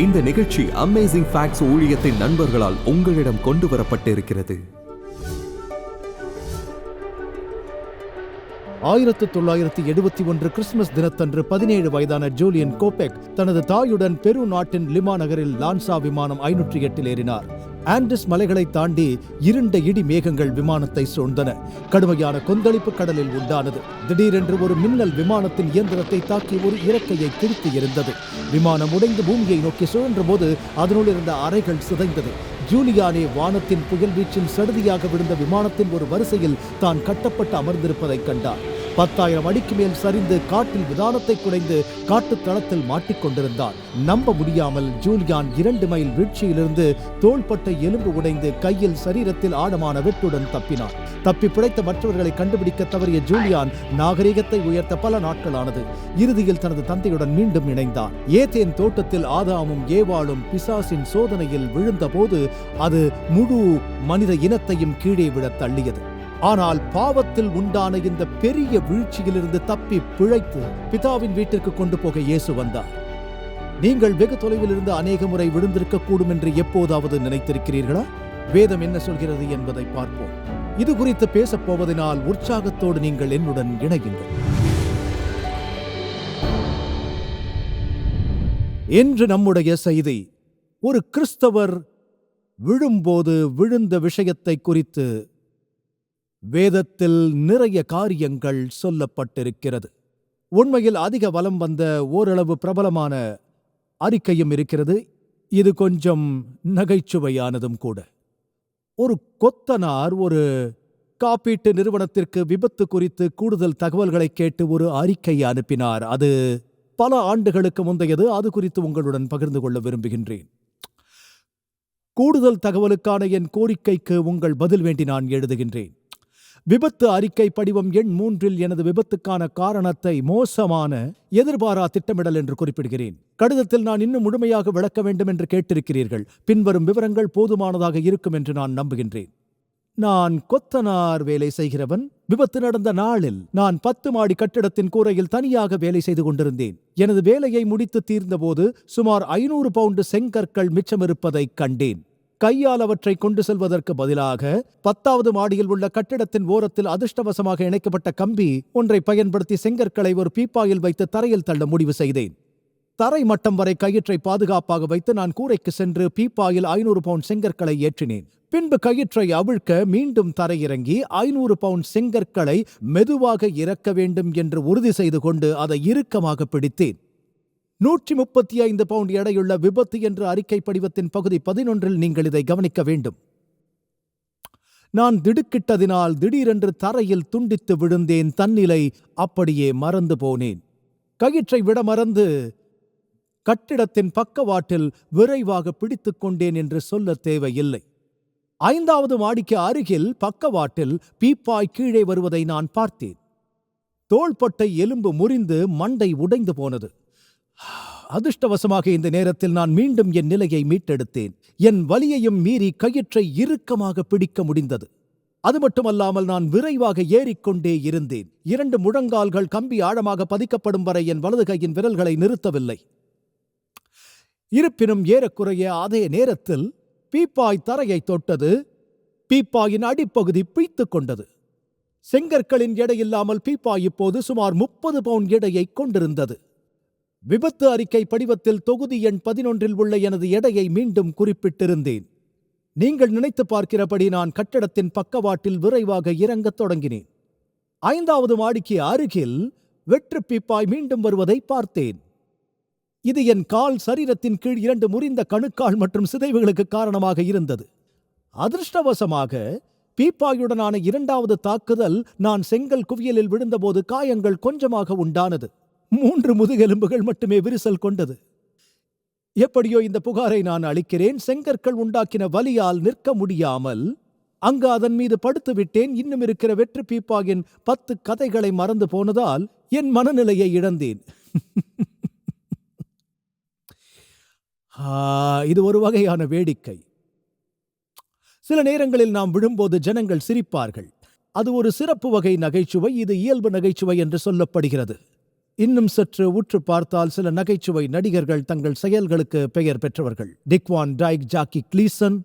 இந்த நிகழ்ச்சி amazing facts ஊழியத்தின் நண்பர்களால் உங்களிடம் கொண்டு வரப்பட்டிருக்கிறது. 1971 கிறிஸ்துமஸ் தினத்தன்று 17 வயதான ஜூலியன் கோபெக் தனது தாயுடன் பெரு நாட்டின் லிமா நகரில் லான்சா விமானம் 508 ஏறினார். ஆண்டஸ் மலைகளை தாண்டி இருண்ட இடி மேகங்கள் விமானத்தை சூழ்ந்தன. கடுமையான கொந்தளிப்பு கடலில் உண்டானது. திடீரென்று ஒரு மின்னல் விமானத்தின் இயந்திரத்தை தாக்கி ஒரு இறக்கையை கிழித்து எறிந்தது. விமானம் உடைந்து பூமியை நோக்கி சுழன்ற போது அதனுள் இருந்த அறைகள் சிதைந்தது. ஜூலியானே வானத்தின் புயல் வீச்சில் சடுதியாக விழுந்த விமானத்தின் ஒரு வரிசையில் தான் கட்டப்பட்டு அமர்ந்திருப்பதை கண்டார். 10,000 அடிக்கு மேல் சரிந்து காட்டில் விதானத்தை குறைந்து காட்டுத் தளத்தில் மாட்டிக்கொண்டிருந்தார். நம்ப முடியாமல் ஜூலியான் 2 மைல் வீழ்ச்சியிலிருந்து தோள்பட்டை எலும்பு உடைந்து கையில் சரீரத்தில் ஆழமான வெட்டுடன் தப்பினார். தப்பி பிழைத்த மற்றவர்களை கண்டுபிடிக்க தவறிய ஜூலியான் நாகரிகத்தை உயர்த்த பல நாட்களானது. இறுதியில் தனது தந்தையுடன் மீண்டும் இணைந்தார். ஏதேன் தோட்டத்தில் ஆதாமும் ஏவாளும் பிசாசின் சோதனையில் விழுந்த போது அது முழு மனித இனத்தையும் கீழே விட தள்ளியது. ஆனால் பாவத்தில் உண்டான இந்த பெரிய வீழ்ச்சியிலிருந்து தப்பி பிழைத்து பிதாவின் வீட்டிற்கு கொண்டு போக இயேசு வந்தார். நீங்கள் வெகு தொலைவில் இருந்து அநேக முறை விழுந்திருக்க கூடும் என்று எப்போதாவது நினைத்திருக்கிறீர்களா? வேதம் என்ன சொல்கிறது என்பதை பார்ப்போம். இது குறித்து பேசப் போவதனால் உற்சாகத்தோடு நீங்கள் என்னுடன் இணையுங்கள். இன்று நம்முடைய செய்தி ஒரு கிறிஸ்தவர் விழும்போது விழுந்த விஷயத்தை குறித்து வேதத்தில் நிறைய காரியங்கள் சொல்லப்பட்டிருக்கிறது. உண்மையில் அதிக வலம் வந்த ஓரளவு பிரபலமான அறிக்கையும் இருக்கிறது. இது கொஞ்சம் நகைச்சுவையானதும் கூட. ஒரு கொத்தனார் ஒரு காப்பீட்டு நிறுவனத்திற்கு விபத்து குறித்து கூடுதல் தகவல்களை கேட்டு ஒரு அறிக்கையை அனுப்பினார். அது பல ஆண்டுகளுக்கு முந்தையது. அது குறித்து உங்களுடன் பகிர்ந்து கொள்ள விரும்புகின்றேன். கூடுதல் தகவலுக்கான என் கோரிக்கைக்கு உங்கள் பதில் வேண்டி நான் எழுதுகின்றேன். விபத்து அறிக்கை படிவம் எண் 3 எனது விபத்துக்கான காரணத்தை மோசமான எதிர்பாரா திட்டமிடல் என்று குறிப்பிடுகிறேன். கடிதத்தில் நான் இன்னும் முழுமையாக விளக்க வேண்டும் என்று கேட்டிருக்கிறீர்கள். பின்வரும் விவரங்கள் போதுமானதாக இருக்கும் என்று நான் நம்புகின்றேன். நான் கொத்தனார் வேலை செய்கிறவன். விபத்து நடந்த நாளில் நான் 10 மாடி கட்டிடத்தின் கூரையில் தனியாக வேலை செய்து கொண்டிருந்தேன். எனது வேலையை முடித்து தீர்ந்தபோது சுமார் 500 பவுண்டு செங்கற்கள் மிச்சமிருப்பதை கண்டேன். கையால் அவற்றை கொண்டு செல்வதற்கு பதிலாக 10வது மாடியில் உள்ள கட்டிடத்தின் ஓரத்தில் அதிர்ஷ்டவசமாக இணைக்கப்பட்ட கம்பி ஒன்றை பயன்படுத்தி செங்கற்களை ஒரு பீப்பாயில் வைத்து தரையில் தள்ள முடிவு செய்தேன். தரை மட்டம் வரை கயிற்றை பாதுகாப்பாக வைத்து நான் கூரைக்கு சென்று பீப்பாயில் 500 பவுண்ட் செங்கற்களை ஏற்றினேன். பின்பு கயிற்றை அவிழ்க்க மீண்டும் தரையிறங்கி 500 பவுண்ட் செங்கற்களை மெதுவாக இறக்க வேண்டும் என்று உறுதி செய்து கொண்டு அதை இறுக்கமாக பிடித்தேன். 135 பவுண்ட் எடையுள்ள விபத்து என்ற அறிக்கை படிவத்தின் பகுதி 11 நீங்கள் இதை கவனிக்க வேண்டும். நான் திடுக்கிட்டதினால் திடீரென்று தரையில் துண்டித்து விழுந்தேன். தன்னிலை அப்படியே மறந்து போனேன். கயிற்றை விட மறந்து கட்டிடத்தின் பக்கவாட்டில் விரைவாக பிடித்துக் கொண்டேன் என்று சொல்ல தேவையில்லை. 5வது மாடிக்கு அருகில் பக்கவாட்டில் பீப்பாய் கீழே வருவதை நான் பார்த்தேன். தோள்பட்டை எலும்பு முறிந்து மண்டை உடைந்து போனது. அதிர்ஷ்டவசமாக இந்த நேரத்தில் நான் மீண்டும் என் நிலையை மீட்டெடுத்தேன். என் வலியையும் மீறி கயிற்றை இறுக்கமாக பிடிக்க முடிந்தது. அது மட்டுமல்லாமல் நான் விரைவாக ஏறிக்கொண்டே இருந்தேன். 2 முழங்கால்கள் கம்பி ஆழமாக பதிக்கப்படும் வரை என் வலது கையின் விரல்களை நிறுத்தவில்லை. இருப்பினும் ஏறக்குறைய அதே நேரத்தில் பீப்பாய் தரையை தொட்டது. பீப்பாயின் அடிப்பகுதி பிய்த்துக் கொண்டது. செங்கற்களின் எடையில்லாமல் பீப்பாய் இப்போது சுமார் 30 பவுண்ட் எடையை கொண்டிருந்தது. விபத்து அறிக்கை படிவத்தில் தொகுதி எண் 11 உள்ள எனது எடையை மீண்டும் குறிப்பிட்டிருந்தேன். நீங்கள் நினைத்து பார்க்கிறபடி நான் கட்டடத்தின் பக்கவாட்டில் விரைவாக இறங்கத் தொடங்கினேன். 5வது மாடிக்கு அருகில் வெற்று பீப்பாய் மீண்டும் வருவதை பார்த்தேன். இது என் கால் சரீரத்தின் கீழ் 2 முறிந்த கணுக்கால் மற்றும் சிதைவுகளுக்கு காரணமாக இருந்தது. அதிர்ஷ்டவசமாக பீப்பாயுடனான 2வது தாக்குதல் நான் செங்கல் குவியலில் விழுந்தபோது காயங்கள் கொஞ்சமாக உண்டானது. 3 முதுகெலும்புகள் மட்டுமே விரிசல் கொண்டது. எப்படியோ இந்த புகாரை நான் அளிக்கிறேன். செங்கற்கள் உண்டாக்கின வலியால் நிற்க முடியாமல் அங்கு அதன் மீது படுத்து விட்டேன். இன்னும் இருக்கிற வெற்று பீப்பாயின் 10 கதைகளை மறந்து போனதால் என் மனநிலையை இழந்தேன். இது ஒரு வகையான வேடிக்கை. சில நேரங்களில் நாம் விழும்போது ஜனங்கள் சிரிப்பார்கள். அது ஒரு சிறப்பு வகை நகைச்சுவை. இது இயல்பு நகைச்சுவை என்று சொல்லப்படுகிறது. இன்னும் சற்று உற்று பார்த்தால் சில நகைச்சுவை நடிகர்கள் தங்கள் செயல்களுக்கு பெயர் பெற்றவர்கள். Dick Van Dyke, Jackie Gleason,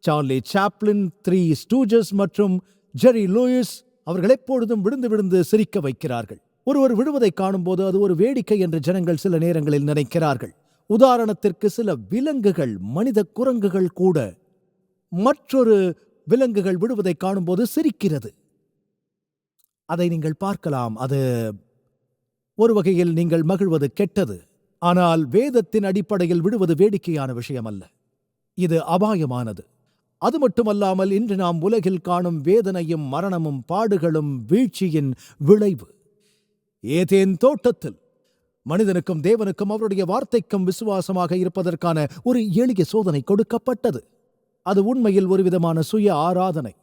Charlie Chaplin, Three Stooges மற்றும் ஜெரி லூயிஸ் அவர்கள் எப்பொழுதும் விழுந்து விழுந்து சிரிக்க வைக்கிறார்கள். ஒருவர் விழுவதை காணும்போது அது ஒரு வேடிக்கை என்று ஜனங்கள் சில நேரங்களில் நினைக்கிறார்கள். உதாரணத்திற்கு சில விலங்குகள், மனித குரங்குகள் கூட மற்றொரு விலங்குகள் விழுவதை காணும்போது சிரிக்கிறது. அதை நீங்கள் பார்க்கலாம். அது ஒரு வகையில் நீங்கள் மகிழ்வது கெட்டது. ஆனால் வேதத்தின் அடிப்படையில் விழுவது வேடிக்கையான விஷயம் அல்ல, இது அபாயமானது. அது மட்டுமல்லாமல் இன்று நாம் உலகில் காணும் வேதனையும் மரணமும் பாடுகளும் வீழ்ச்சியின் விளைவு. ஏதேன் தோட்டத்தில் மனிதனுக்கும் தேவனுக்கும் அவருடைய வார்த்தைக்கும் விசுவாசமாக இருப்பதற்கான ஒரு எளிய சோதனை கொடுக்கப்பட்டது. அது உண்மையில் ஒருவிதமான சுய ஆராதனை.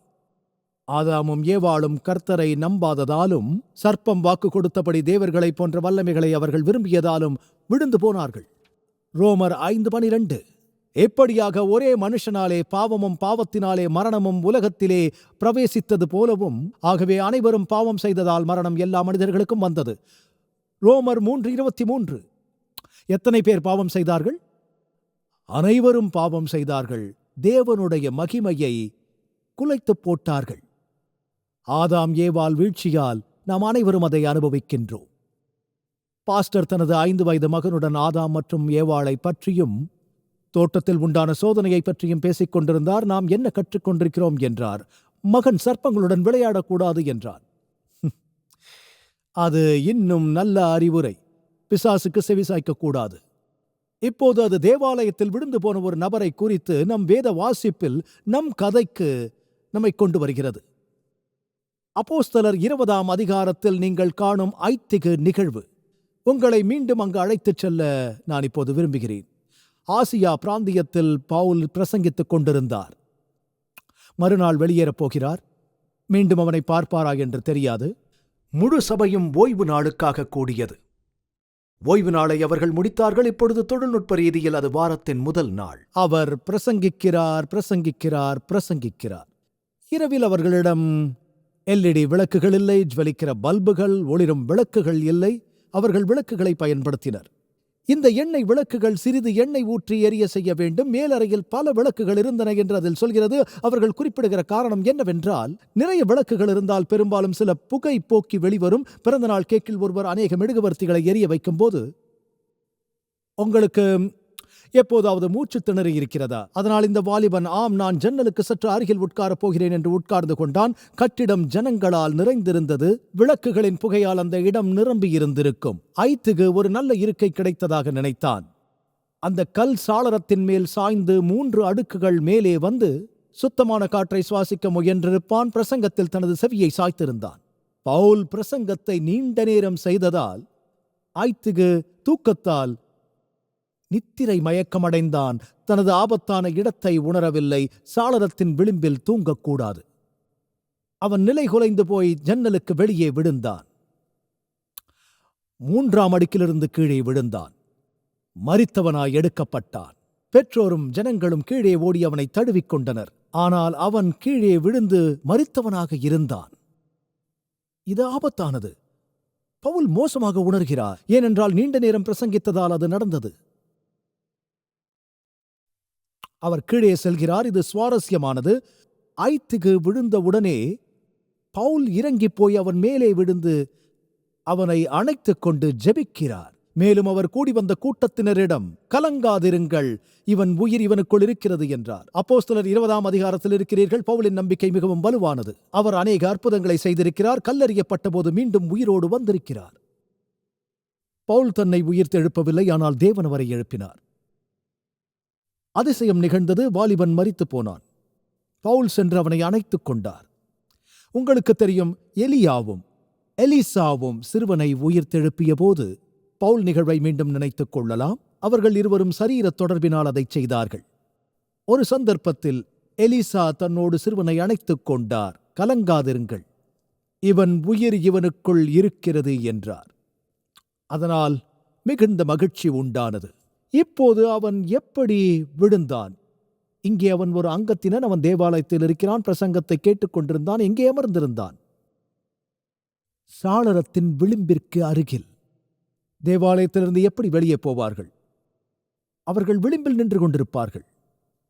ஆதாமும் ஏவாளும் கர்த்தரை நம்பாததாலும், சர்ப்பம் வாக்கு கொடுத்தபடி தேவர்களைப் போன்ற வல்லமைகளை அவர்கள் விரும்பியதாலும் விழுந்து போனார்கள். ரோமர் 5:12. எப்படியாக ஒரே மனுஷனாலே பாவமும் பாவத்தினாலே மரணமும் உலகத்திலே பிரவேசித்தது போலவும், ஆகவே அனைவரும் பாவம் செய்ததால் மரணம் எல்லா மனிதர்களுக்கும் வந்தது. ரோமர் 3:23. எத்தனை பேர் பாவம் செய்தார்கள்? அனைவரும் பாவம் செய்தார்கள், தேவனுடைய மகிமையை குலைத்து போட்டார்கள். ஆதாம் ஏவாள் வீழ்ச்சியால் நாம் அனைவரும் அதை அனுபவிக்கின்றோம். பாஸ்டர் தனது 5 வயது மகனுடன் ஆதாம் மற்றும் ஏவாளை பற்றியும் தோட்டத்தில் உண்டான சோதனையை பற்றியும் பேசிக் கொண்டிருந்தார். நாம் என்ன கற்றுக்கொண்டிருக்கிறோம் என்றார். மகன் சர்ப்பங்களுடன் விளையாடக்கூடாது என்றார். அது இன்னும் நல்ல அறிவுரை. பிசாசுக்கு செவிசாய்க்கக்கூடாது. இப்போது அது தேவாலயத்தில் விழுந்து போன ஒரு நபரை குறித்து நம் வேத வாசிப்பில் நம் கதைக்கு நம்மை கொண்டு வருகிறது. அப்போஸ்தலர் 20ஆம் அதிகாரத்தில் நீங்கள் காணும் ஐத்திக நிகழ்வு. உங்களை மீண்டும் அங்கு அழைத்துச் செல்ல நான் இப்போது விரும்புகிறேன். ஆசியா பிராந்தியத்தில் பவுல் பிரசங்கித்துக் கொண்டிருந்தார். மறுநாள் வெளியேறப் போகிறார். மீண்டும் அவனை பார்ப்பாரா என்று தெரியாது. முழு சபையும் ஓய்வு நாளுக்காக கூடியது. ஓய்வு நாளை அவர்கள் முடித்தார்கள். இப்பொழுது தொழில்நுட்ப ரீதியில் அது வாரத்தின் முதல் நாள். அவர் பிரசங்கிக்கிறார். இரவில் அவர்களிடம் LED விளக்குகள் இல்லை, ஜ்வலிக்கிற பல்புகள், ஒளிரும் விளக்குகள் இல்லை. அவர்கள் விளக்குகளை பயன்படுத்தினர். இந்த எண்ணெய் விளக்குகள் சிறிது எண்ணெய் ஊற்றி எரிய செய்ய வேண்டும். மேலறையில் பல விளக்குகள் இருந்தன என்று அதில் சொல்கிறது. அவர்கள் குறிப்பிடுகிற காரணம் என்னவென்றால், நிறைய விளக்குகள் இருந்தால் பெரும்பாலும் சில புகை போக்கி வெளிவரும். பிறந்தநாள் கேக்கில் ஒருவர் அநேக மெழுகுவர்த்திகளை எரிய வைக்கும் போது உங்களுக்கு எப்போதாவது மூச்சு திணறி இருக்கிறதா? அதனால் இந்த வாலிபன், ஆம், நான் ஜன்னலுக்கு சற்று அருகில் உட்காரப் போகிறேன் என்று உட்கார்ந்து கொண்டான். கட்டிடம் ஜனங்களால் நிறைந்திருந்தது. விளக்குகளின் புகையால் அந்த இடம் நிரம்பியிருந்திருக்கும். ஐத்துக்கு ஒரு நல்ல இருக்கை கிடைத்ததாக நினைத்தான். அந்த கல் சாளரத்தின் மேல் சாய்ந்து 3 அடுக்குகள் மேலே வந்து சுத்தமான காற்றை சுவாசிக்க முயன்றிருப்பான். பிரசங்கத்தில் தனது செவியை சாய்த்திருந்தான். பவுல் பிரசங்கத்தை நீண்ட நேரம் செய்ததால் ஐத்துக்கு தூக்கத்தால் நித்திரை மயக்கமடைந்தான். தனது ஆபத்தான இடத்தை உணரவில்லை. சாளரத்தின் விளிம்பில் தூங்கக்கூடாது. அவன் நிலை குலைந்து போய் ஜன்னலுக்கு வெளியே விழுந்தான். 3ஆம் அடுக்கிலிருந்து கீழே விழுந்தான். மரித்தவனாய் எடுக்கப்பட்டான். பெற்றோரும் ஜனங்களும் கீழே ஓடி அவனை தழுவிக்கொண்டனர். ஆனால் அவன் கீழே விழுந்து மரித்தவனாக இருந்தான். இது ஆபத்தானது. பவுல் மோசமாக உணர்கிறார். ஏனென்றால் நீண்ட நேரம் பிரசங்கித்ததால் அது நடந்தது. அவர் கீழே செல்கிறார். இது சுவாரஸ்யமானது. ஐத்துக்கு விழுந்தவுடனே பவுல் இறங்கி போய் அவன் மேலே விழுந்து அவனை அணைத்துக் கொண்டு ஜெபிக்கிறார். மேலும் அவர் கூடி வந்த கூட்டத்தினரிடம், கலங்காதிருங்கள், இவன் உயிர் இவனுக்குள் இருக்கிறது என்றார். அப்போஸ்தலர் 20ஆம் அதிகாரத்தில் இருக்கிறீர்கள். பவுலின் நம்பிக்கை மிகவும் வலுவானது. அவர் அநேக அற்புதங்களை செய்திருக்கிறார். கல்லெறியப்பட்ட போது மீண்டும் உயிரோடு வந்திருக்கிறார். பவுல் தன்னை உயிர்த்தெழுப்பவில்லை, ஆனால் தேவன் அவரை எழுப்பினார். அதிசயம் நிகழ்ந்தது. வாலிபன் மரித்து போனான். பவுல் சென்று அவனை அணைத்துக் கொண்டார். உங்களுக்கு தெரியும், எலியாவும் எலிசாவும் சிறுவனை உயிர்த்தெழுப்பிய போது பவுல் நிகழ்வை மீண்டும் நினைத்துக் கொள்ளலாம். அவர்கள் இருவரும் சரீர தொடர்பினால் அதை செய்தார்கள். ஒரு சந்தர்ப்பத்தில் எலிசா தன்னோடு சிறுவனை அணைத்துக் கொண்டார். கலங்காதிருங்கள், இவன் உயிர் இவனுக்குள் இருக்கிறது என்றார். அதனால் மிகுந்த மகிழ்ச்சி உண்டானது. இப்போது அவன் எப்படி விழுந்தான்? இங்கே அவன் ஒரு அங்கத்தினன். அவன் தேவாலயத்தில் இருக்கிறான். பிரசங்கத்தை கேட்டுக்கொண்டிருந்தான். எங்கே அமர்ந்திருந்தான்? சாளரத்தின் விளிம்பிற்கு அருகில். தேவாலயத்திலிருந்து எப்படி வெளியே போவார்கள்? அவர்கள் விளிம்பில் நின்று கொண்டிருப்பார்கள்.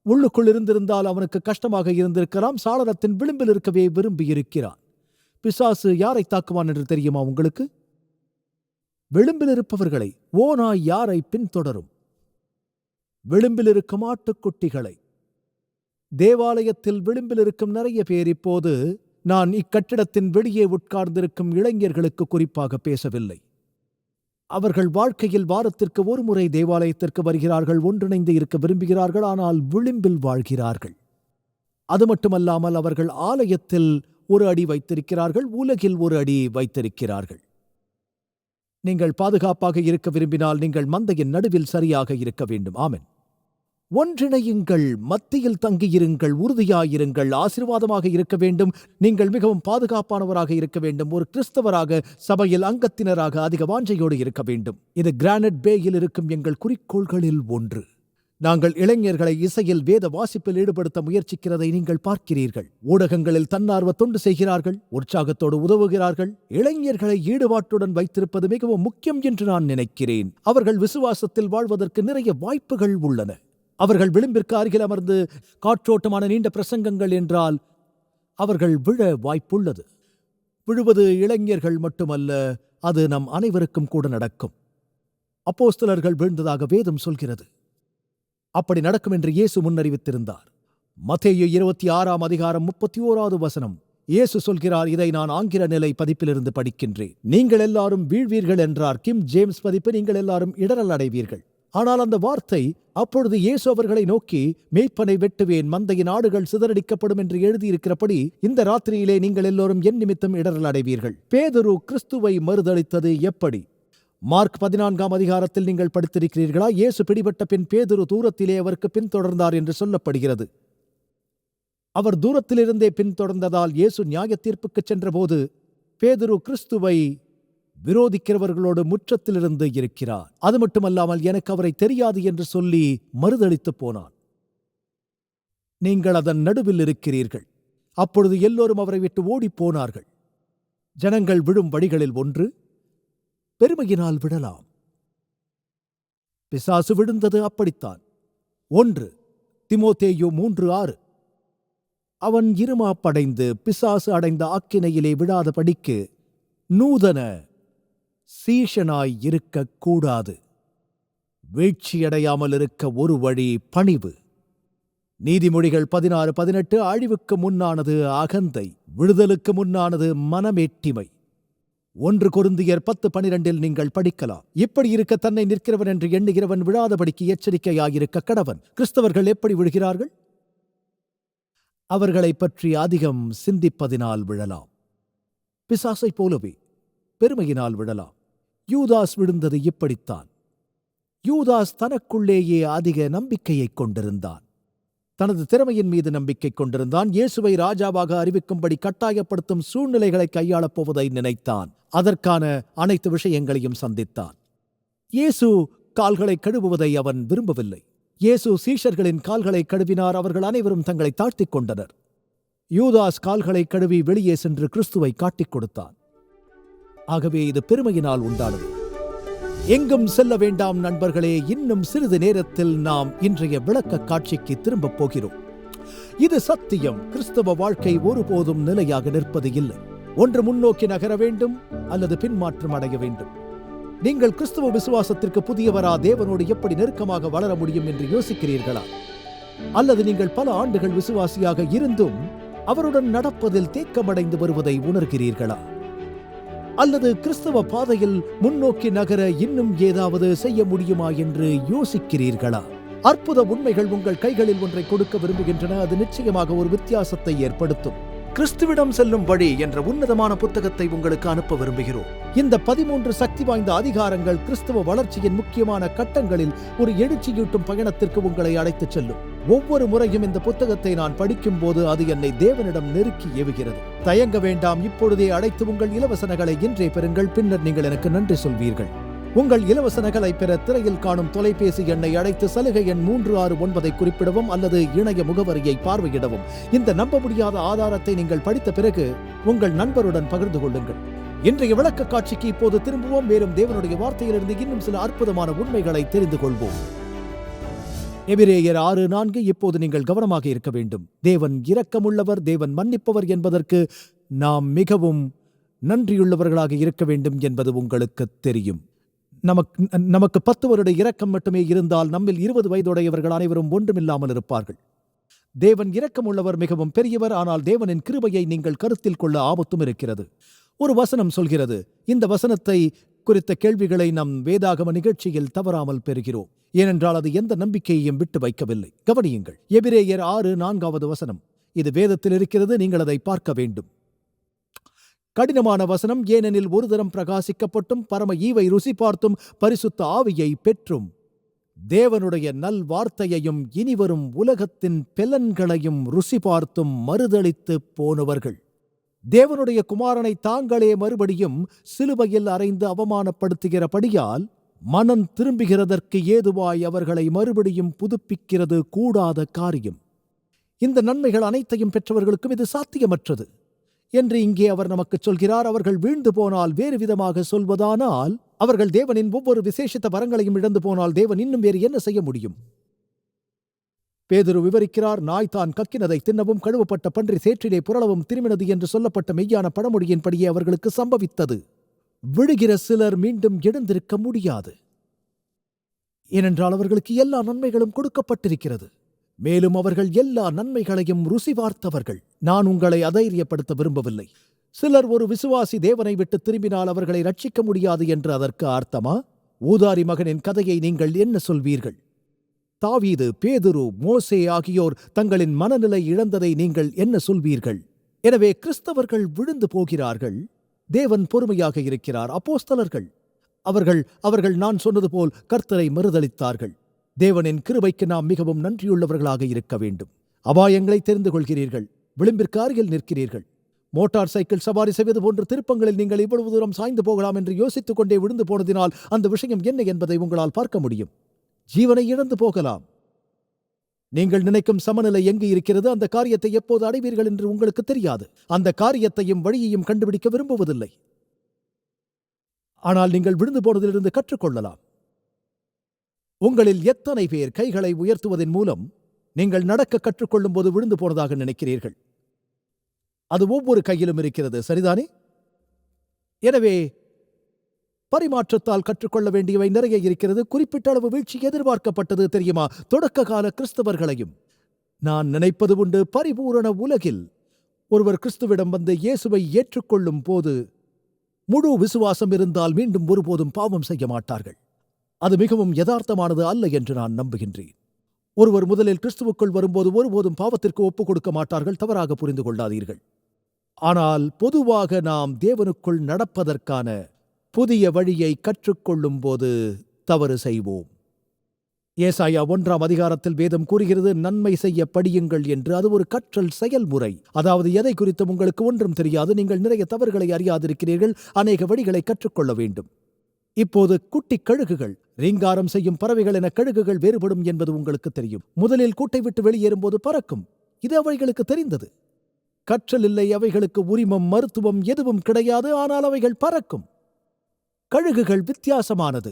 உள்ளுக்குள் இருந்திருந்தால் அவனுக்கு கஷ்டமாக இருந்திருக்கலாம். சாளரத்தின் விளிம்பில் இருக்கவே விரும்பியிருக்கிறான். பிசாசு யாரை தாக்குவான் என்று தெரியுமா உங்களுக்கு? விளிம்பில் இருப்பவர்களை. ஓநாய் யாரை பின்தொடரும்? விளிம்பில் இருக்கும் ஆட்டுக்குட்டிகளை. தேவாலயத்தில் விளிம்பில் இருக்கும் நிறைய பேர். இப்போது நான் இக்கட்டிடத்தின் வெளியே உட்கார்ந்திருக்கும் இளைஞர்களுக்கு குறிப்பாக பேசவில்லை. அவர்கள் வாழ்க்கையில் வாரத்திற்கு ஒரு முறை தேவாலயத்திற்கு வருகிறார்கள், ஒன்றிணைந்து இருக்க விரும்புகிறார்கள், ஆனால் விளிம்பில் வாழ்கிறார்கள். அது மட்டுமல்லாமல் அவர்கள் ஆலயத்தில் ஒரு அடி வைத்திருக்கிறார்கள், உலகில் ஒரு அடி வைத்திருக்கிறார்கள். நீங்கள் பாதுகாப்பாக இருக்க விரும்பினால் நீங்கள் மந்தையின் நடுவில் சரியாக இருக்க வேண்டும். ஆமென். ஒன்றிணையுங்கள், மத்தியில் தங்கியிருங்கள், உறுதியாயிருங்கள், ஆசீர்வாதமாக இருக்க வேண்டும். நீங்கள் மிகவும் பாதுகாப்பானவராக இருக்க வேண்டும். ஒரு கிறிஸ்தவராக, சபையில் அங்கத்தினராக அதிக வாஞ்சையோடு இருக்க வேண்டும். இது கிரானைட் பேயில் இருக்கும் எங்கள் குறிக்கோள்களில் ஒன்று. நாங்கள் இளைஞர்களை இசையில், வேத வாசிப்பில் ஈடுபடுத்த முயற்சிக்கிறதை நீங்கள் பார்க்கிறீர்கள். ஊடகங்களில் தன்னார்வ தொண்டு செய்கிறார்கள், உற்சாகத்தோடு உதவுகிறார்கள். இளைஞர்களை ஈடுபாட்டுடன் வைத்திருப்பது மிகவும் முக்கியம் என்று நான் நினைக்கிறேன். அவர்கள் விசுவாசத்தில் வாழ்வதற்கு நிறைய வாய்ப்புகள் உள்ளன. அவர்கள் விளிம்பிற்கு அருகில் அமர்ந்து காற்றோட்டமான நீண்ட பிரசங்கங்கள் என்றால் அவர்கள் விழ வாய்ப்புள்ளது. விழுவது இளைஞர்கள் மட்டுமல்ல, அது நம் அனைவருக்கும் கூட நடக்கும். அப்போஸ்தலர்கள் வீழ்ந்ததாக வேதம் சொல்கிறது. அப்படி நடக்கும் என்று இயேசு முன்னறிவித்திருந்தார். மத்தேயு 26 அதிகாரம் 31வது வசனம். இயேசு சொல்கிறார், இதை நான் ஆங்கில நிலை பதிப்பிலிருந்து படிக்கின்றேன். நீங்கள் எல்லாரும் வீழ்வீர்கள் என்றார். கிம் ஜேம்ஸ் பதிப்பு, நீங்கள் எல்லாரும் இடரல் அடைவீர்கள். ஆனால் அந்த வார்த்தை, அப்பொழுது இயேசு அவர்களை நோக்கி, மேய்ப்பனை வெட்டுவேன், மந்தையின் ஆடுகள் சிதறடிக்கப்படும் என்று எழுதியிருக்கிறபடி இந்த ராத்திரியிலே நீங்கள் எல்லோரும் என் நிமித்தம் இடரல் அடைவீர்கள். பேதுரு கிறிஸ்துவை மறுதலித்தது எப்படி? மார்க் 14 அதிகாரத்தில் நீங்கள் படித்திருக்கிறீர்களா? இயேசு பிடிபட்ட பின் பேதுரு தூரத்திலே அவருக்கு பின்தொடர்ந்தார் என்று சொல்லப்படுகிறது. அவர் தூரத்திலிருந்தே பின்தொடர்ந்ததால் இயேசு நியாய தீர்ப்புக்கு சென்றபோது பேதுரு கிறிஸ்துவை விரோதிக்கிறவர்களோடு முற்றத்திலிருந்து இருக்கிறார். அது மட்டுமல்லாமல் எனக்கு அவரை தெரியாது என்று சொல்லி மறுதளித்து போனான். நீங்கள் அதன் நடுவில் இருக்கிறீர்கள். அப்பொழுது எல்லோரும் அவரை விட்டு ஓடிப் போனார்கள். ஜனங்கள் விழும் வழிகளில் ஒன்று, பெருமையினால் விழலாம். பிசாசு விழுந்தது அப்படித்தான். 1 தீமோத்தேயு 3:6. அவன் இருமாப்படைந்து பிசாசு அடைந்த ஆக்கினையிலே விழாதபடிக்கு நூதன சீஷனாய் இருக்கக்கூடாது. வீழ்ச்சியடையாமல் இருக்க ஒரு வழி பணிவு. நீதிமொழிகள் 16:18. அழிவுக்கு முன்னானது அகந்தை, விடுதலுக்கு முன்னானது மனமேட்டிமை. 1 கொரிந்தியர் 10:12 நீங்கள் படிக்கலாம். இப்படி இருக்க தன்னை நிற்கிறவன் என்று எண்ணுகிறவன் விழாதபடிக்கு எச்சரிக்கையாயிருக்க கடவன். கிறிஸ்தவர்கள் எப்படி விழுகிறார்கள்? அவர்களை பற்றி அதிகம் சிந்திப்பதினால் விழலாம். பிசாசை போலவே பெருமையினால் விழலாம். யூதாஸ் விழுந்தது இப்படித்தான். யூதாஸ் தனக்குள்ளேயே அதிக நம்பிக்கையை கொண்டிருந்தான். தனது திறமையின் மீது நம்பிக்கை கொண்டிருந்தான். இயேசுவை ராஜாவாக அறிவிக்கும்படி கட்டாயப்படுத்தும் சூழ்நிலைகளை கையாளப் போவதை நினைத்தான். அதற்கான அனைத்து விஷயங்களையும் சந்தித்தான். இயேசு கால்களை கழுவுவதை அவன் விரும்பவில்லை. இயேசு சீஷர்களின் கால்களை கழுவினார். அவர்கள் அனைவரும் தங்களை தாழ்த்திக் கொண்டனர். யூதாஸ் கால்களை கழுவி வெளியே சென்று கிறிஸ்துவை காட்டிக் கொடுத்தான். ஆகவே இது பெருமையினால் உண்டானது. எங்கும் செல்ல வேண்டாம் நண்பர்களே. இன்னும் சிறிது நேரத்தில் நாம் இன்றைய விளக்க காட்சிக்கு திரும்பப் போகிறோம். இது சத்தியம். கிறிஸ்தவ வாழ்க்கை ஒருபோதும் நிலையாக நிற்பது இல்லை. ஒன்று முன்னோக்கி நகர வேண்டும் அல்லது பின்மாற்றம் அடைய வேண்டும். நீங்கள் கிறிஸ்தவ விசுவாசத்திற்கு புதியவரா? தேவனோடு எப்படி நெருக்கமாக வளர முடியும் என்று யோசிக்கிறீர்களா? அல்லது நீங்கள் பல ஆண்டுகள் விசுவாசியாக இருந்தும் அவருடன் நடப்பதில் தேக்கமடைந்து வருவதை உணர்கிறீர்களா? அல்லது கிறிஸ்தவ பாதையில் முன்னோக்கி நகர இன்னும் ஏதாவது செய்ய முடியுமா என்று யோசிக்கிறீர்களா? அற்புத உண்மைகள் உங்கள் கைகளில் ஒன்றை கொடுக்க விரும்புகின்றன. அது நிச்சயமாக ஒரு வித்தியாசத்தை ஏற்படுத்தும். கிறிஸ்துவிடம் செல்லும் வழி என்ற உன்னதமான புத்தகத்தை உங்களுக்கு அனுப்ப விரும்புகிறோம். இந்த 13 சக்தி வாய்ந்த அதிகாரங்கள் கிறிஸ்தவ வளர்ச்சியின் முக்கியமான கட்டங்களில் ஒரு எழுச்சியூட்டும் பயணத்திற்கு உங்களை அழைத்துச் செல்லும். ஒவ்வொரு முறையும் இந்த புத்தகத்தை நான் படிக்கும் போது அது என்னை தேவனிடம் நெருக்கி ஏவுகிறது. தயங்க வேண்டாம். இப்பொழுதே அழைத்து உங்கள் இலவச நகலை இன்றே பெறுங்கள். பின்னர் நீங்கள் எனக்கு நன்றி சொல்வீர்கள். உங்கள் இலவச நகலை பெற திரையில் காணும் தொலைபேசி எண்ணை அழைத்து சலுகை எண் 369 குறிப்பிடவும் அல்லது இணைய முகவரியை பார்வையிடவும். இந்த நம்ப முடியாத ஆதாரத்தை நீங்கள் படித்த பிறகு உங்கள் நண்பருடன் பகிர்ந்து கொள்ளுங்கள். இன்றைய விளக்க காட்சிக்கு இப்போது திரும்புவோம். மேலும் தேவனுடைய வார்த்தையிலிருந்து இன்னும் சில அற்புதமான உண்மைகளை தெரிந்து கொள்வோம். எபிரேயர் 6:4. இப்போது நீங்கள் கவனமாக இருக்க வேண்டும். தேவன் இரக்கமுள்ளவர், தேவன் மன்னிப்பவர் என்பதற்கு நாம் மிகவும் நன்றியுள்ளவர்களாக இருக்க வேண்டும் என்பது உங்களுக்கு தெரியும். நமக்கு 10 வருட இரக்கம் மட்டுமே இருந்தால் நம்மில் 20 வயதுடையவர்கள் அனைவரும் ஒன்றுமில்லாமல் இருப்பார்கள். தேவன் இரக்கமுள்ளவர், மிகவும் பெரியவர். ஆனால் தேவனின் கிருபையை நீங்கள் கருத்தில் கொள்ள ஆபத்தும் இருக்கிறது. ஒரு வசனம் சொல்கிறது. இந்த வசனத்தை குறித்த கேள்விகளை நம் வேதாகம நிகழ்ச்சியில் தவறாமல் பெறுகிறோம். ஏனென்றால் அது எந்த நம்பிக்கையையும் விட்டு வைக்கவில்லை. கவனியுங்கள். எபிரேயர் 6:4 இது வேதத்தில் இருக்கிறது. நீங்கள் அதை பார்க்க வேண்டும். கடினமான வசனம். ஏனெனில் ஒரு தரம் பிரகாசிக்கப்பட்டும் பரம ஈவை ருசி பார்த்தும் பரிசுத்த ஆவியை பெற்றும் தேவனுடைய நல் வார்த்தையையும் இனிவரும் உலகத்தின் பெலன்களையும் ருசி பார்த்தும் மறுதளித்து போனவர்கள் தேவனுடைய குமாரனை தாங்களே மறுபடியும் சிலுவையில் அறைந்து அவமானப்படுத்துகிறபடியால் மனம் திரும்புகிறதற்கு ஏதுவாய் அவர்களை மறுபடியும் புதுப்பிக்கிறது கூடாத காரியம். இந்த நன்மைகள் அனைத்தையும் பெற்றவர்களுக்கும் இது சாத்தியமற்றது என்று இங்கே அவர் நமக்கு சொல்கிறார். அவர்கள் வீழ்ந்து போனால், வேறு விதமாக சொல்வதானால் அவர்கள் தேவனின் ஒவ்வொரு விசேஷித்த வரங்களையும் இழந்து போனால் தேவன் இன்னும் வேறு என்ன செய்ய முடியும்? பேதுரு விவரிக்கிறார். நாய் தான் கக்கினதை தின்னவும் கழுவப்பட்ட பன்றி சேற்றிலே புரளவும் திரும்பினது என்று சொல்லப்பட்ட மெய்யான பழமொழியின்படியே அவர்களுக்கு சம்பவித்தது. விழுகிற சிலர் மீண்டும் எழுந்திருக்க முடியாது. ஏனென்றால் அவர்களுக்கு எல்லா நன்மைகளும் கொடுக்கப்பட்டிருக்கிறது. மேலும் அவர்கள் எல்லா நன்மைகளையும் ருசி பார்த்தவர்கள். நான் உங்களை அதைரியப்படுத்த விரும்பவில்லை. சிலர் ஒரு விசுவாசி தேவனை விட்டு திரும்பினால் அவர்களை ரட்சிக்க முடியாது என்று அதற்கு அர்த்தமா? ஊதாரி மகனின் கதையை நீங்கள் என்ன சொல்வீர்கள்? தாவீது, பேதுரு, மோசே ஆகியோர் தங்களின் மனநிலை இழந்ததை நீங்கள் என்ன சொல்வீர்கள்? எனவே கிறிஸ்தவர்கள் விழுந்து போகிறார்கள். தேவன் பொறுமையாக இருக்கிறார். அப்போஸ்தலர்கள் அவர்கள் நான் சொன்னது போல் கர்த்தரை மறுதலித்தார்கள். தேவனின் கிருபைக்கு நாம் மிகவும் நன்றியுள்ளவர்களாக இருக்க வேண்டும். அபாயங்களை தெரிந்து கொள்கிறீர்கள். விளிம்பிற்கு அருகில் நிற்கிறீர்கள். மோட்டார் சைக்கிள் சவாரி செய்வது போன்ற திருப்பங்களில் நீங்கள் இவ்வளவு தூரம் சாய்ந்து போகலாம் என்று யோசித்துக் கொண்டே விழுந்து போனதினால் அந்த விஷயம் என்ன என்பதை உங்களால் பார்க்க முடியும். ஜீவனை இழந்து போகலாம். நீங்கள் நினைக்கும் சமநிலை எங்கு இருக்கிறது? அந்த காரியத்தை எப்போது அடைவீர்கள் என்று உங்களுக்கு தெரியாது. அந்த காரியத்தையும் வழியையும் கண்டுபிடிக்க விரும்புவதில்லை. ஆனால் நீங்கள் விழுந்து போனதிலிருந்து கற்றுக்கொள்ளலாம். உங்களில் எத்தனை பேர் கைகளை உயர்த்துவதன் மூலம் நீங்கள் நடக்க கற்றுக்கொள்ளும் போது விழுந்து போனதாக நினைக்கிறீர்கள்? அது ஒவ்வொரு கையிலும் இருக்கிறது, சரிதானே? எனவே பரிமாற்றத்தால் கற்றுக்கொள்ள வேண்டியவை நிறைய இருக்கிறது. குறிப்பிட்ட அளவு வீழ்ச்சி எதிர்பார்க்கப்பட்டது தெரியுமா? தொடக்க கால கிறிஸ்தவர்களையும் நான் நினைப்பது உண்டு. பரிபூரண உலகில் ஒருவர் கிறிஸ்துவிடம் வந்து இயேசுவை ஏற்றுக்கொள்ளும் போது முழு விசுவாசம் இருந்தால் மீண்டும் ஒருபோதும் பாவம் செய்ய மாட்டார்கள். அது மிகவும் யதார்த்தமானது அல்ல என்று நான் நம்புகின்றேன். ஒருவர் முதலில் கிறிஸ்துவுக்குள் வரும்போது ஒருபோதும் பாவத்திற்கு ஒப்புக் கொடுக்க மாட்டார்கள். தவறாக புரிந்து கொள்ளாதீர்கள். ஆனால் பொதுவாக நாம் தேவனுக்குள் நடப்பதற்கான புதிய வழியை கற்றுக்கொள்ளும் போது தவறு செய்வோம். ஏசாயா 1 வேதம் கூறுகிறது, நன்மை செய்ய படியுங்கள் என்று. அது ஒரு கற்றல் செயல்முறை. அதாவது எதை குறித்தும் உங்களுக்கு ஒன்றும் தெரியாது. நீங்கள் நிறைய தவறுகளை அறியாதிருக்கிறீர்கள். அநேக வழிகளை கற்றுக்கொள்ள வேண்டும். இப்போது குட்டி கழுகுகள், ரீங்காரம் செய்யும் பறவைகள் என கழுகுகள் வேறுபடும் என்பது உங்களுக்கு தெரியும். முதலில் கூட்டை விட்டு வெளியேறும்போது பறக்கும். இது அவைகளுக்கு தெரிந்தது. கற்றல் இல்லை. அவைகளுக்கு உரிமம், மருத்துவம் எதுவும் கிடையாது. ஆனால் அவைகள் பறக்கும். கழுகுகள் வித்தியாசமானது.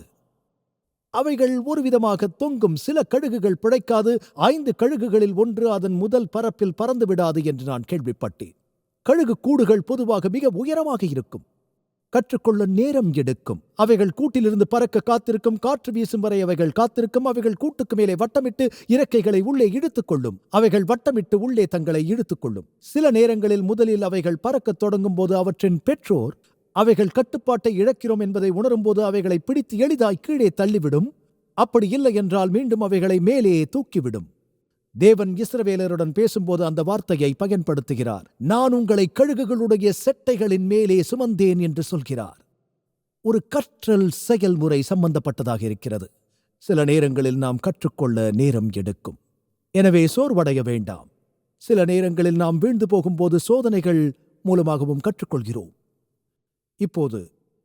அவைகள் ஒருவிதமாக தொங்கும். சில கழுகுகள் பிழைக்காது. 5 கழுகுகளில் ஒன்று அதன் முதல் பறப்பில் பறந்து விடாது என்று நான் கேள்விப்பட்டேன். கழுகு கூடுகள் பொதுவாக மிக உயரமாக இருக்கும். கற்றுக்கொள்ள நேரம் எடுக்கும். அவைகள் கூட்டிலிருந்து பறக்க காத்திருக்கும். காற்று வீசும் வரை அவைகள் காத்திருக்கும். அவைகள் கூட்டுக்கு மேலே வட்டமிட்டு இறக்கைகளை உள்ளே இழுத்துக் கொள்ளும். அவைகள் வட்டமிட்டு உள்ளே தங்களை இழுத்துக் கொள்ளும். சில நேரங்களில் முதலில் அவைகள் பறக்கத் தொடங்கும் போது அவற்றின் பெற்றோர் அவைகள் கட்டுப்பாட்டை இழக்கிறோம் என்பதை உணரும்போது அவைகளை பிடித்து எளிதாய் கீழே தள்ளிவிடும். அப்படி இல்லை என்றால் மீண்டும் அவைகளை மேலே தூக்கிவிடும். தேவன் இஸ்ரவேலருடன் பேசும்போது அந்த வார்த்தையை பயன்படுத்துகிறார். நான் உங்களை கழுகுகளுடைய செட்டைகளின் மேலே சுமந்தேன் என்று சொல்கிறார். ஒரு கற்றல் செயல்முறை சம்பந்தப்பட்டதாக இருக்கிறது. சில நேரங்களில் நாம் கற்றுக்கொள்ள நேரம் எடுக்கும். எனவே சோர்வடைய வேண்டாம். சில நேரங்களில் நாம் வீழ்ந்து போகும்போது சோதனைகள் மூலமாகவும் கற்றுக்கொள்கிறோம். இப்போது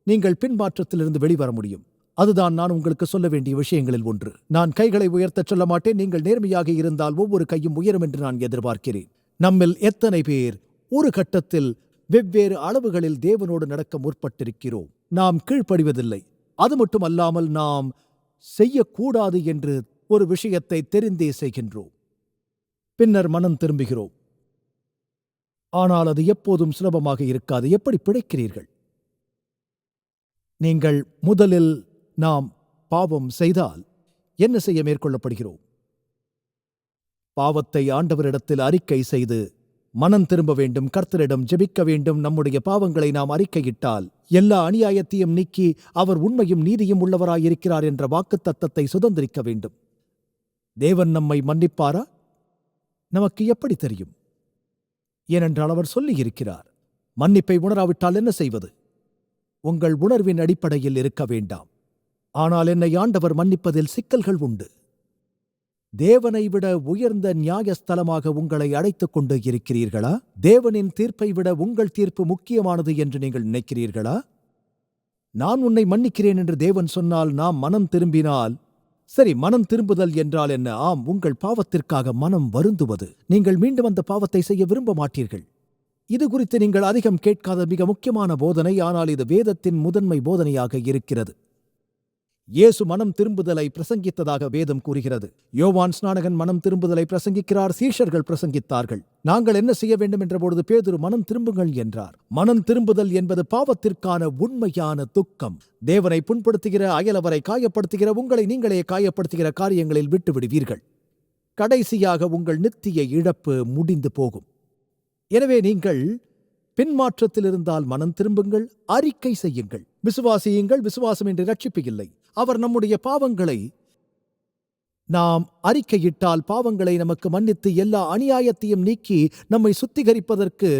நீங்கள் பின்மாற்றத்திலிருந்து வெளிவர முடியும். அதுதான் நான் உங்களுக்கு சொல்ல வேண்டிய விஷயங்களில் ஒன்று. நான் கைகளை உயர்த்தச் சொல்ல மாட்டேன். நீங்கள் நேர்மையாக இருந்தால் ஒவ்வொரு கையும் உயரும் என்று நான் எதிர்பார்க்கிறேன். நம்மில் எத்தனை பேர் ஒரு கட்டத்தில் வெவ்வேறு அளவுகளில் தேவனோடு நடக்க முற்பட்டிருக்கிறோம். நாம் கீழ்ப்படிவதில்லை. அது மட்டுமல்லாமல் நாம் செய்யக்கூடாது என்று ஒரு விஷயத்தை தெரிந்தே செய்கின்றோம். பின்னர் மனம் திரும்புகிறோம். ஆனால் அது எப்போதும் சுலபமாக இருக்காது. எப்படி பிழைக்கிறீர்கள்? நீங்கள் முதலில் நாம் பாவம் செய்தால் என்ன செய்ய மேற்கொள்ளப்படுகிறோம்? பாவத்தை ஆண்டவரிடத்தில் அறிக்கை செய்து மனம் திரும்ப வேண்டும், கர்த்தரிடம் ஜெபிக்க வேண்டும். நம்முடைய பாவங்களை நாம் அறிக்கையிட்டால் எல்லா அநியாயத்தையும் நீக்கி அவர் உண்மையும் நீதியும் உள்ளவராயிருக்கிறார் என்ற வாக்குத்தத்தத்தை சுதந்திரிக்க வேண்டும். தேவன் நம்மை மன்னிப்பாரா? நமக்கு எப்படி தெரியும்? ஏனென்றால் அவர் சொல்லியிருக்கிறார். மன்னிப்பை உணராவிட்டால் என்ன செய்வது? உங்கள் உணர்வின் அடிப்படையில் இருக்க வேண்டாம். ஆனால் என்னை ஆண்டவர் மன்னிப்பதில் சிக்கல்கள் உண்டு. தேவனை விட உயர்ந்த நியாயஸ்தலமாக உங்களை அழைத்துக் கொண்டு இருக்கிறீர்களா? தேவனின் தீர்ப்பை விட உங்கள் தீர்ப்பு முக்கியமானது என்று நீங்கள் நினைக்கிறீர்களா? நான் உன்னை மன்னிக்கிறேன் என்று தேவன் சொன்னால் நாம் மனம் திரும்பினால், சரி, மனம் திரும்புதல் என்றால் என்ன? ஆம், உங்கள் பாவத்திற்காக மனம் வருந்துவது. நீங்கள் மீண்டும் அந்த பாவத்தை செய்ய விரும்ப மாட்டீர்கள். இது குறித்து நீங்கள் அதிகம் கேட்காத மிக முக்கியமான போதனை, ஆனால் இது வேதத்தின் முதன்மை போதனையாக இருக்கிறது. இயேசு மனம் திரும்புதலை பிரசங்கித்ததாக வேதம் கூறுகிறது. யோவான் ஸ்நானகன் மனம் திரும்புதலை பிரசங்கிக்கிறார், சீஷர்கள் பிரசங்கித்தார்கள். நாங்கள் என்ன செய்ய வேண்டும் என்றபொழுது பேதுரு மனம் திரும்புங்கள் என்றார். மனம் திரும்புதல் என்பது பாவத்திற்கான உண்மையான துக்கம். தேவனை புண்படுத்துகிற, அயலவரை காயப்படுத்துகிற, உங்களை நீங்களே காயப்படுத்துகிற காரியங்களில் விட்டுவிடுவீர்கள். கடைசியாக உங்கள் நித்திய இழப்பு முடிந்து போகும். எனவே நீங்கள் பின்மாற்றத்தில் இருந்தால் மனம் திரும்புங்கள், அறிக்கை செய்யுங்கள், விசுவாசியுங்கள். விசுவாசம் என்று ரட்சிப்பு இல்லை. அவர் நம்முடைய பாவங்களை நாம் அறிக்கையிட்டால் பாவங்களை நமக்கு மன்னித்து எல்லா அநியாயத்தையும் நீக்கி நம்மை சுத்திகரிப்பதற்கு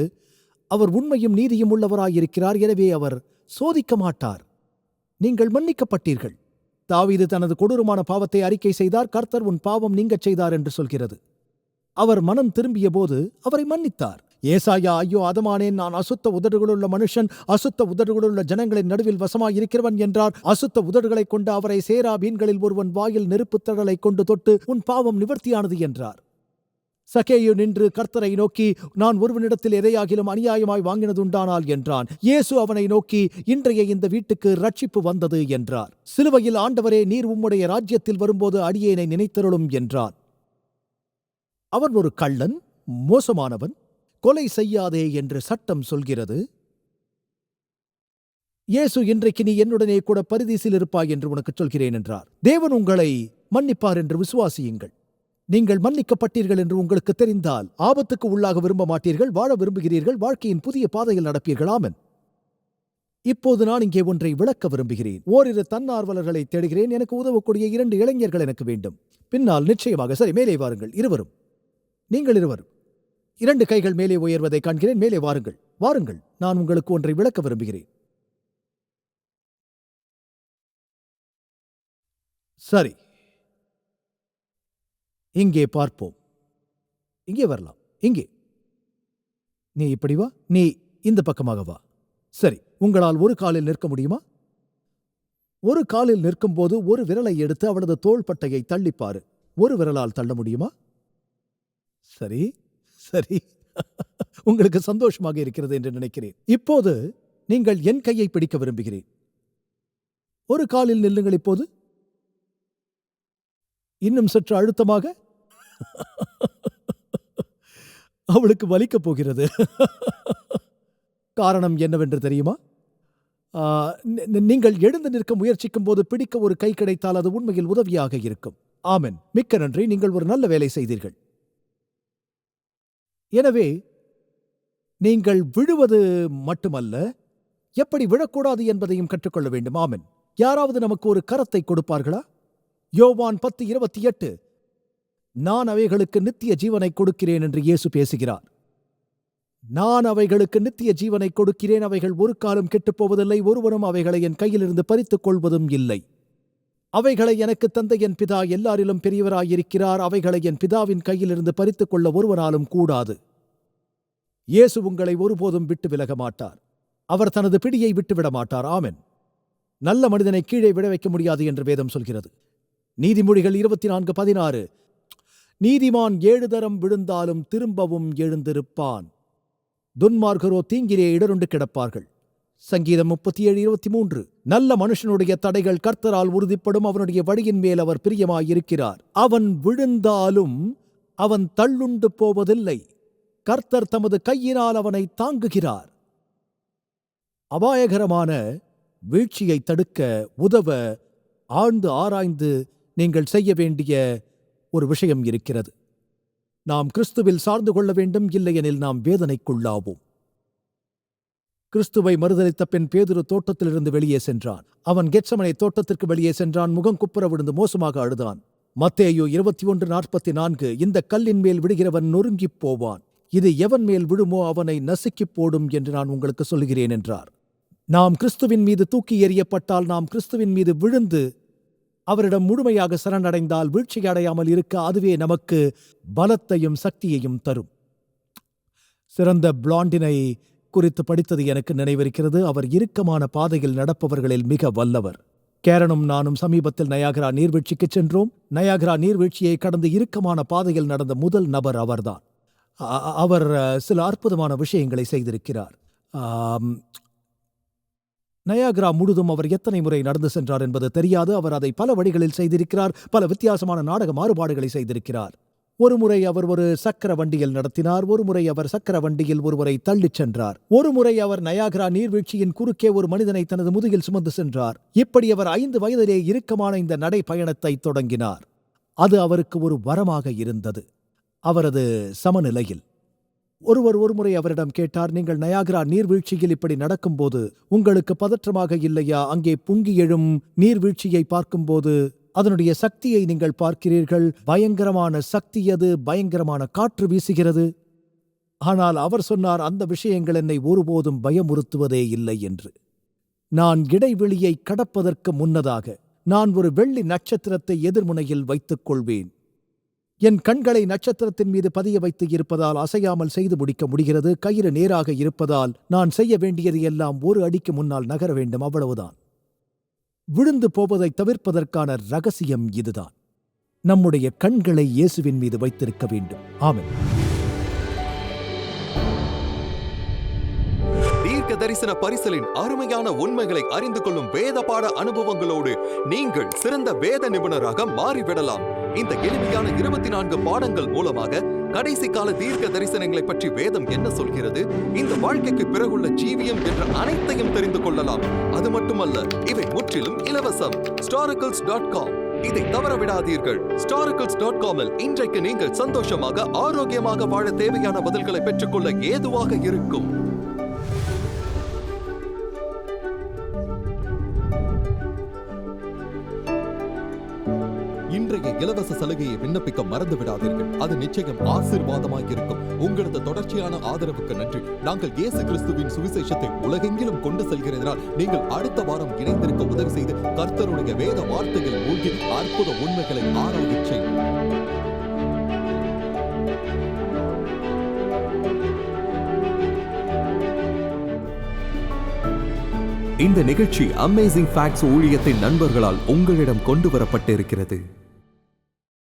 அவர் உண்மையும் நீதியும் உள்ளவராயிருக்கிறார். எனவே அவர் சோதிக்க மாட்டார். நீங்கள் மன்னிக்கப்பட்டீர்கள். தாவீது தனது கொடூரமான பாவத்தை அறிக்கை செய்தார். கர்த்தர் உன் பாவம் நீங்கச் செய்தார் என்று சொல்கிறது. அவர் மனம் திரும்பிய போது அவரை மன்னித்தார். ஏசாயா, ஐயோ அதமானேன், நான் அசுத்த உதடுகளுள்ள மனுஷன், அசுத்த உதடுகளுள்ள ஜனங்களின் நடுவில் வசமாயிருக்கிறவன் என்றார். அசுத்த உதடுகளைக் கொண்டு அவரை சேராபீன்களில் ஒருவன் வாயில் நெருப்புத் தழலை கொண்டு தொட்டு உன் பாவம் நிவர்த்தியானது என்றார். சகேயு நின்று கர்த்தரை நோக்கி, நான் ஒருவனிடத்தில் எதையாகிலும் அநியாயமாய் வாங்கினதுண்டானால் என்றான். இயேசு அவனை நோக்கி, இன்றைய இந்த வீட்டுக்கு ரட்சிப்பு வந்தது என்றார். சிலுவையில், ஆண்டவரே, நீர் உம்முடைய ராஜ்யத்தில் வரும்போது அடியேனை நினைத்தருளும் என்றான். அவன் ஒரு கள்ளன், மோசமானவன். கொலை செய்யாதே என்று சட்டம் சொல்கிறது. இயேசு, இன்றைக்கு நீ என்னுடனே கூட பரதீசில் இருப்பாய் என்று உனக்கு சொல்கிறேன் என்றார். தேவன் உங்களை மன்னிப்பார் என்று விசுவாசியுங்கள். நீங்கள் மன்னிக்கப்பட்டீர்கள் என்று உங்களுக்கு தெரிந்தால் ஆபத்துக்கு உள்ளாக விரும்ப மாட்டீர்கள், வாழ விரும்புகிறீர்கள், வாழ்க்கையின் புதிய பாதையில் நடப்பீர்கள். ஆமென். இப்போது நான் இங்கே ஒன்றை விளக்க விரும்புகிறேன். ஓரிரு தன்னார்வலர்களை தேடுகிறேன். எனக்கு உதவக்கூடிய 2 இளைஞர்கள் எனக்கு வேண்டும். பின்னால் நிச்சயமாக. சரி, மேலே வாருங்கள் இருவரும். நீங்கள் இருவரும். 2 கைகள் மேலே உயர்வதை காண்கிறேன். மேலே வாருங்கள், வாருங்கள். நான் உங்களுக்கு ஒன்றை விளக்க விரும்புகிறேன். சரி, இங்கே பார்ப்போம். இங்கே வரலாம். இங்கே. நீ இப்படி வா. நீ இந்த பக்கமாக வா. சரி, உங்களால் ஒரு காலில் நிற்க முடியுமா? ஒரு காலில் நிற்கும்போது ஒரு விரலை எடுத்து அவளது தோள்பட்டையை தள்ளிப்பாரு. ஒரு விரலால் தள்ள முடியுமா? சரி சரி. உங்களுக்கு சந்தோஷமாக இருக்கிறது என்று நினைக்கிறேன். இப்போது நீங்கள் என் கையை பிடிக்க விரும்புகிறேன். ஒரு காலில் நில்லுங்கள். இப்போது இன்னும் சற்று அழுத்தமாக. அவளுக்கு வலிக்கப் போகிறது. காரணம் என்னவென்று தெரியுமா? நீங்கள் எழுந்து நிற்க முயற்சிக்கும் போது பிடிக்க ஒரு கை கிடைத்தால் அது உண்மையில் உதவியாக இருக்கும். ஆமென். மிக்க நன்றி. நீங்கள் ஒரு நல்ல வேலை செய்தீர்கள். எனவே நீங்கள் விழுவது மட்டுமல்ல, எப்படி விழக்கூடாது என்பதையும் கற்றுக்கொள்ள வேண்டும். ஆமென். யாராவது நமக்கு ஒரு கரத்தை கொடுப்பார்களா? யோவான் 10:28, நான் அவைகளுக்கு நித்திய ஜீவனை கொடுக்கிறேன் என்று இயேசு பேசுகிறார். நான் அவைகளுக்கு நித்திய ஜீவனை கொடுக்கிறேன். அவைகள் ஒரு காலம் கெட்டுப்போவதில்லை. ஒருவரும் அவைகளை என் கையிலிருந்து பறித்துக் கொள்வதும் இல்லை. அவைகளை எனக்கு தந்த என் பிதா எல்லாரிலும் பெரியவராயிருக்கிறார். அவைகளை என் பிதாவின் கையிலிருந்து பறித்துக் கொள்ள ஒருவனாலும் கூடாது. இயேசு உங்களை ஒருபோதும் விட்டு விலக மாட்டார். அவர் தனது பிடியை விட்டுவிட மாட்டார். ஆமென். நல்ல மனிதனை கீழே விழ வைக்க முடியாது என்று வேதம் சொல்கிறது. நீதிமொழிகள் 24, நீதிமான் 7 தரம் விழுந்தாலும் திரும்பவும் எழுந்திருப்பான். துன்மார்கரோ தீங்கிலே இடருண்டு கிடப்பார்கள். சங்கீதம் 37:23. நல்ல மனுஷனுடைய தடைகள் கர்த்தரால் உறுதிப்படும், அவனுடைய வழியின் மேல் அவர் பிரியமாயிருக்கிறார். அவன் விழுந்தாலும் அவன் தள்ளுண்டு போவதில்லை, கர்த்தர் தமது கையினால் அவனை தாங்குகிறார். அபாயகரமான வீழ்ச்சியை தடுக்க உதவ ஆழ்ந்து ஆராய்ந்து நீங்கள் செய்ய வேண்டிய ஒரு விஷயம் இருக்கிறது. நாம் கிறிஸ்துவில் சார்ந்து கொள்ள வேண்டும், இல்லையெனில் நாம் வேதனைக்குள்ளாவோம். கிறிஸ்துவை மறுதலித்த பின் பேதுரு தோட்டத்திலிருந்து வெளியே சென்றான். அவன் கெத்சமனே தோட்டத்திற்கு வெளியே சென்றான். முகம் குப்புற விழுந்து மோசமாக அழுதான். மத்தேயு 21:44. இந்த கல்லின் மேல் விடுகிறவன் நொறுங்கிப் போவான், இது எவன் மேல் விழுமோ அவனை நசுக்கிப் போடும் என்று நான் உங்களுக்கு சொல்கிறேன் என்றார். நாம் கிறிஸ்துவின் மீது தூக்கி எறியப்பட்டால், நாம் கிறிஸ்துவின் மீது விழுந்து அவரிடம் முழுமையாக சரணடைந்தால், வீழ்ச்சி அடையாமல் இருக்க அதுவே நமக்கு பலத்தையும் சக்தியையும் தரும். சிறந்த பிளாண்டினை குறித்து படித்தது எனக்கு நினைவிருக்கிறது. அவர் இறுக்கமான பாதையில் நடப்பவர்களில் மிக வல்லவர். கேரனும் நானும் சமீபத்தில் நயாகரா நீர்வீழ்ச்சிக்கு சென்றோம். நயாகரா நீர்வீழ்ச்சியை கடந்து இறுக்கமான பாதையில் நடந்த முதல் நபர் அவர்தான். அவர் சில அற்புதமான விஷயங்களை செய்திருக்கிறார். நயாகரா முழுதும் அவர் எத்தனை முறை நடந்து சென்றார் என்பது தெரியாது. அவர் அதை பல வழிகளில் செய்திருக்கிறார். பல வித்தியாசமான நாடக மாறுபாடுகளை செய்திருக்கிறார். ஒருமுறை அவர் ஒரு சக்கர வண்டியில் நடத்தினார். ஒருமுறை அவர் சக்கர வண்டியில் ஒருவரை தள்ளிச் சென்றார். ஒருமுறை அவர் நயாகரா நீர்வீழ்ச்சியின் குறுக்கே ஒரு மனிதனை தனது முதுகில் சுமந்து சென்றார். இப்படி அவர் 5 வயதிலே இறுக்கமான இந்த நடைப்பயணத்தை தொடங்கினார். அது அவருக்கு ஒரு வரமாக இருந்தது, அவரது சமநிலையில். ஒருவர் ஒருமுறை அவரிடம் கேட்டார், நீங்கள் நயாகரா நீர்வீழ்ச்சியில் இப்படி நடக்கும்போது உங்களுக்கு பதற்றமாக இல்லையா? அங்கே பொங்கி எழும் நீர்வீழ்ச்சியை பார்க்கும்போது அதனுடைய சக்தியை நீங்கள் பார்க்கிறீர்கள். பயங்கரமான சக்தி அது, பயங்கரமான காற்று வீசுகிறது. ஆனால் அவர் சொன்னார், அந்த விஷயங்கள் என்னை ஒருபோதும் பயமுறுத்துவதே இல்லை என்று. நான் இடைவெளியை கடப்பதற்கு முன்னதாக நான் ஒரு வெள்ளி நட்சத்திரத்தை எதிர்முனையில் வைத்துக் கொள்வேன். என் கண்களை நட்சத்திரத்தின் மீது பதிய வைத்து இருப்பதால் அசையாமல் செய்து முடிக்க முடிகிறது. கயிறு நேராக இருப்பதால் நான் செய்ய வேண்டியது எல்லாம் ஒரு அடிக்கு முன்னால் நகர வேண்டும், அவ்வளவுதான். விழுந்து போவதை தவிர்ப்பதற்கான ரகசியம் இதுதான். நம்முடைய கண்களை இயேசுவின் மீது வைத்திருக்க வேண்டும். ஆமென். தீர்க்க தரிசன பரிசலின் அருமையான உண்மைகளை அறிந்து கொள்ளும் வேத பாட அனுபவங்களோடு நீங்கள் சிறந்த வேத நிபுணராக மாறிவிடலாம். இந்த எளிமையான 24 பாடங்கள் மூலமாக கடைசி கால தீர்க்க தரிசனங்களை பற்றி வேதம் என்ன சொல்கிறது, இந்த வாழ்க்கைக்கு பிறகுள்ள ஜீவியம் என்ற அனைத்தையும் தெரிந்து கொள்ளலாம். அது மட்டுமல்ல, இவை முற்றிலும் இலவசம். Storacles.com இதை தவற விடாதீர்கள். Storacles.com-இல் இன்றைக்கு நீங்கள் சந்தோஷமாக ஆரோக்கியமாக வாழ தேவையான பதில்களை பெற்றுக்கொள்ள ஏதுவாக இருக்கும். இன்றைய இலவச சலுகையை விண்ணப்பிக்க மறந்து விடாதீர்கள். அது நிச்சயம் ஆசீர்வாதமாக இருக்கும். உங்களது தொடர்ச்சியான ஆதரவுக்கு நன்றி. நாங்கள் இயேசு கிறிஸ்துவின் சுவிசேஷத்தை உலகெங்கிலும் கொண்டு செல்கிறதனால் நீங்கள் அடுத்த வாரம் இணைந்திருக்க உதவி செய்து கர்த்தருடைய வேத வார்த்தைகள் மூழ்கி அற்புத உண்மைகளை ஆராய்ச்சி செய்யும். இந்த நிகழ்ச்சி அமேசிங் ஃபேக்ட்ஸ் ஊழியத்தின் நண்பர்களால் உங்களிடம் கொண்டு வரப்பட்டிருக்கிறது.